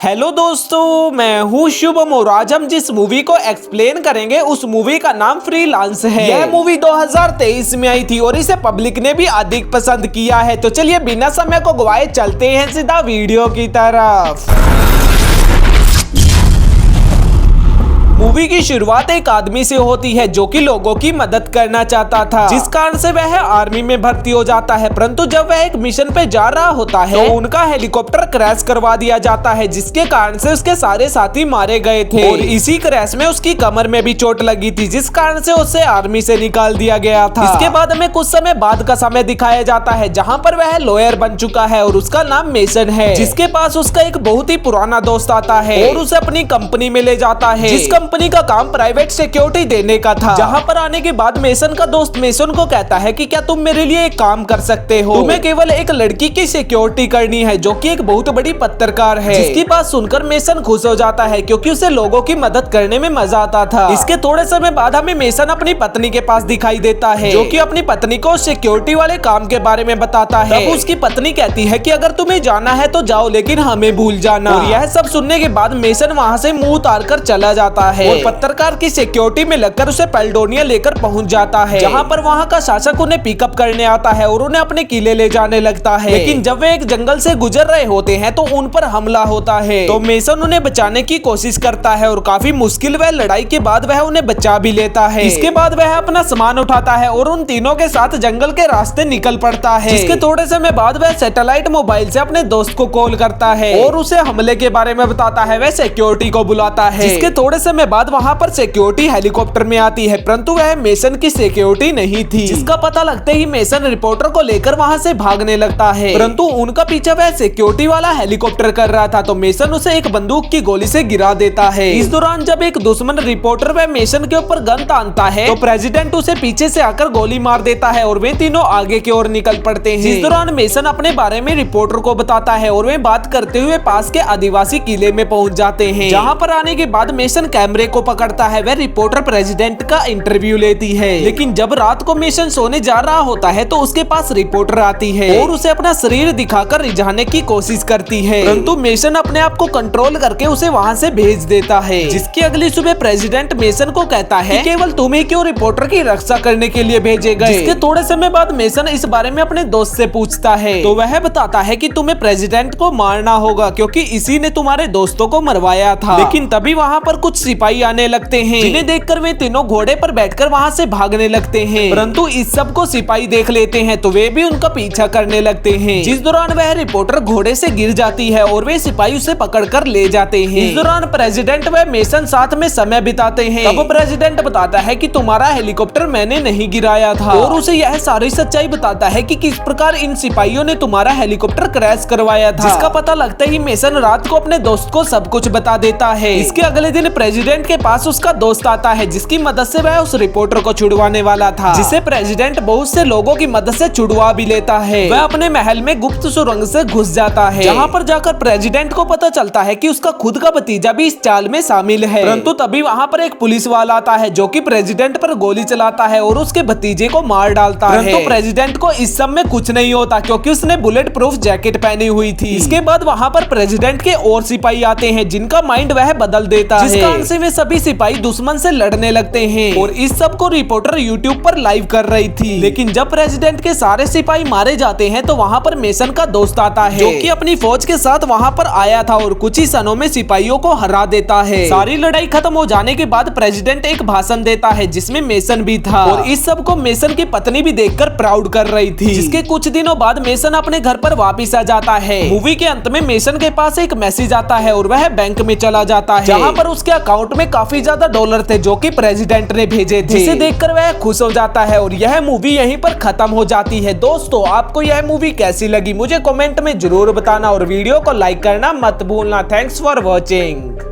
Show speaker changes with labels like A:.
A: Hello दोस्तों, मैं हूँ शुभम और आज हम जिस मूवी को एक्सप्लेन करेंगे उस मूवी का नाम फ्रीलांस है। यह मूवी 2023 में आई थी और इसे पब्लिक ने भी अधिक पसंद किया है। तो चलिए बिना समय को गवाए चलते हैं सीधा वीडियो की तरफ। मूवी की शुरुआत एक आदमी से होती है जो कि लोगों की मदद करना चाहता था, जिस कारण से वह आर्मी में भर्ती हो जाता है। परंतु जब वह एक मिशन पे जा रहा होता है तो उनका हेलीकॉप्टर क्रैश करवा दिया जाता है, जिसके कारण से उसके सारे साथी मारे गए थे और इसी क्रैश में उसकी कमर में भी चोट लगी थी, जिस कारण से उसे आर्मी से निकाल दिया गया था। इसके बाद हमें कुछ समय बाद का समय दिखाया जाता है जहाँ पर वह लॉयर बन चुका है और उसका नाम मेसन है, जिसके पास उसका एक बहुत ही पुराना दोस्त आता है और उसे अपनी कंपनी में ले जाता है। जिस कंपनी का काम प्राइवेट सिक्योरिटी देने का था। जहां पर आने के बाद मेसन का दोस्त मेसन को कहता है कि क्या तुम मेरे लिए एक काम कर सकते हो, तुम्हें केवल एक लड़की की सिक्योरिटी करनी है जो कि एक बहुत बड़ी पत्रकार है। जिसकी बात सुनकर मेसन खुश हो जाता है क्योंकि उसे लोगों की मदद करने में मजा आता था। इसके थोड़े समय बाद हमें मेसन अपनी पत्नी के पास दिखाई देता है जो कि अपनी पत्नी को सिक्योरिटी वाले काम के बारे में बताता है। तब उसकी पत्नी कहती है कि अगर तुम्हें जाना है तो जाओ, लेकिन हमें भूल जाना। और यह सब सुनने के बाद मेसन वहाँ से मुंह उतार कर चला जाता है और पत्रकार की सिक्योरिटी में लगकर उसे पेल्डोनिया लेकर पहुंच जाता है, जहां पर वहां का शासक उन्हें पिकअप करने आता है और उन्हें अपने किले ले जाने लगता है। लेकिन जब वे एक जंगल से गुजर रहे होते हैं तो उन पर हमला होता है। तो मेसन उन्हें बचाने की कोशिश करता है और काफी मुश्किल वह लड़ाई के बाद वह उन्हें बचा भी लेता है। इसके बाद वह अपना सामान उठाता है और उन तीनों के साथ जंगल के रास्ते निकल पड़ता है। जिसके थोड़े समय बाद वह सैटेलाइट मोबाइल से अपने दोस्त को कॉल करता है और उसे हमले के बारे में बताता है। वह सिक्योरिटी को बुलाता है। जिसके थोड़े समय बाद वहाँ पर सिक्योरिटी हेलीकॉप्टर में आती है, परंतु वह मेसन की सिक्योरिटी नहीं थी। जिसका पता लगते ही मेसन रिपोर्टर को लेकर वहाँ से भागने लगता है, परंतु उनका पीछा वह सिक्योरिटी वाला हेलीकॉप्टर कर रहा था। तो मेसन उसे एक बंदूक की गोली से गिरा देता है। इस दौरान जब एक दुश्मन रिपोर्टर वह मेसन के ऊपर गन तानता है तो प्रेसिडेंट उसे पीछे से आकर गोली मार देता है और वे तीनों आगे की ओर निकल पड़ते हैं। इस दौरान मेसन अपने बारे में रिपोर्टर को बताता है और वे बात करते हुए पास के आदिवासी किले में पहुंच जाते हैं, जहाँ पर आने के बाद मेसन कैमरे को पकड़ता है। वह रिपोर्टर प्रेसिडेंट का इंटरव्यू लेती है, लेकिन जब रात को मेसन सोने जा रहा होता है तो उसके पास रिपोर्टर आती है और उसे अपना शरीर दिखाकर रिझाने की कोशिश करती है, परंतु मेसन अपने आप को कंट्रोल करके उसे वहां से भेज देता है। जिसकी अगली सुबह प्रेसिडेंट मेसन को कहता है कि केवल तुम ही क्यों रिपोर्टर की रक्षा करने के लिए भेजे गए। जिसके थोड़े समय बाद मेसन इस बारे में अपने दोस्त से पूछता है तो वह बताता है कि तुम्हें प्रेसिडेंट को मारना होगा क्योंकि इसी ने तुम्हारे दोस्तों को मरवाया था। लेकिन तभी वहाँ पर कुछ सिपाही आने लगते हैं, जिन्हें देखकर वे तीनों घोड़े पर बैठकर वहां से भागने लगते हैं, परंतु इस सब को सिपाही देख लेते हैं तो वे भी उनका पीछा करने लगते हैं। जिस दौरान वह रिपोर्टर घोड़े से गिर जाती है और वे सिपाही उसे पकड़कर ले जाते हैं। इस दौरान प्रेसिडेंट व मेसन साथ में समय बिताते हैं। तब प्रेसिडेंट बताता है कि तुम्हारा हेलीकॉप्टर मैंने नहीं गिराया था और उसे यह सारी सच्चाई बताता है कि किस प्रकार इन सिपाहियों ने तुम्हारा हेलीकॉप्टर क्रैश करवाया था। जिसका पता लगते ही मेसन रात को अपने दोस्त को सब कुछ बता देता है। इसके अगले दिन प्रेसिडेंट के पास उसका दोस्त आता है, जिसकी मदद से वह उस रिपोर्टर को छुड़वाने वाला था, जिसे प्रेसिडेंट बहुत से लोगों की मदद से छुड़वा भी लेता है। वह अपने महल में गुप्त सुरंग से घुस जाता है, जहाँ पर जाकर प्रेसिडेंट को पता चलता है कि उसका खुद का भतीजा भी इस चाल में शामिल है। परंतु तभी वहाँ पर एक पुलिस वाला आता है जो कि प्रेसिडेंट पर गोली चलाता है और उसके भतीजे को मार डालता है। परंतु प्रेसिडेंट को इस सब में कुछ नहीं होता क्योंकि उसने बुलेट प्रूफ जैकेट पहनी हुई थी। इसके बाद वहाँ पर प्रेसिडेंट के और सिपाही आते हैं, जिनका माइंड वह बदल देता है, जिस कारण से वे सभी सिपाही दुश्मन से लड़ने लगते हैं और इस सब को रिपोर्टर यूट्यूब पर लाइव कर रही थी। लेकिन जब प्रेसिडेंट के सारे सिपाही मारे जाते हैं तो वहाँ पर मेसन का दोस्त आता है, जो कि अपनी फौज के साथ वहाँ पर आया था और कुछ ही क्षणों में सिपाहियों को हरा देता है। सारी लड़ाई खत्म हो जाने के बाद प्रेसिडेंट एक भाषण देता है जिसमें मेसन भी था और इस सब को मेसन की पत्नी भी देखकर प्राउड कर रही थी। जिसके कुछ दिनों बाद मेसन अपने घर पर वापिस आ जाता है। मूवी के अंत में मेसन के पास एक मैसेज आता है और वह बैंक में चला जाता है, जहाँ पर उसके अकाउंट में काफी ज्यादा डॉलर थे जो कि प्रेसिडेंट ने भेजे थे, जिसे देखकर वह खुश हो जाता है और यह मूवी यहीं पर खत्म हो जाती है। दोस्तों, आपको यह मूवी कैसी लगी मुझे कमेंट में जरूर बताना और वीडियो को लाइक करना मत भूलना। Thanks for watching.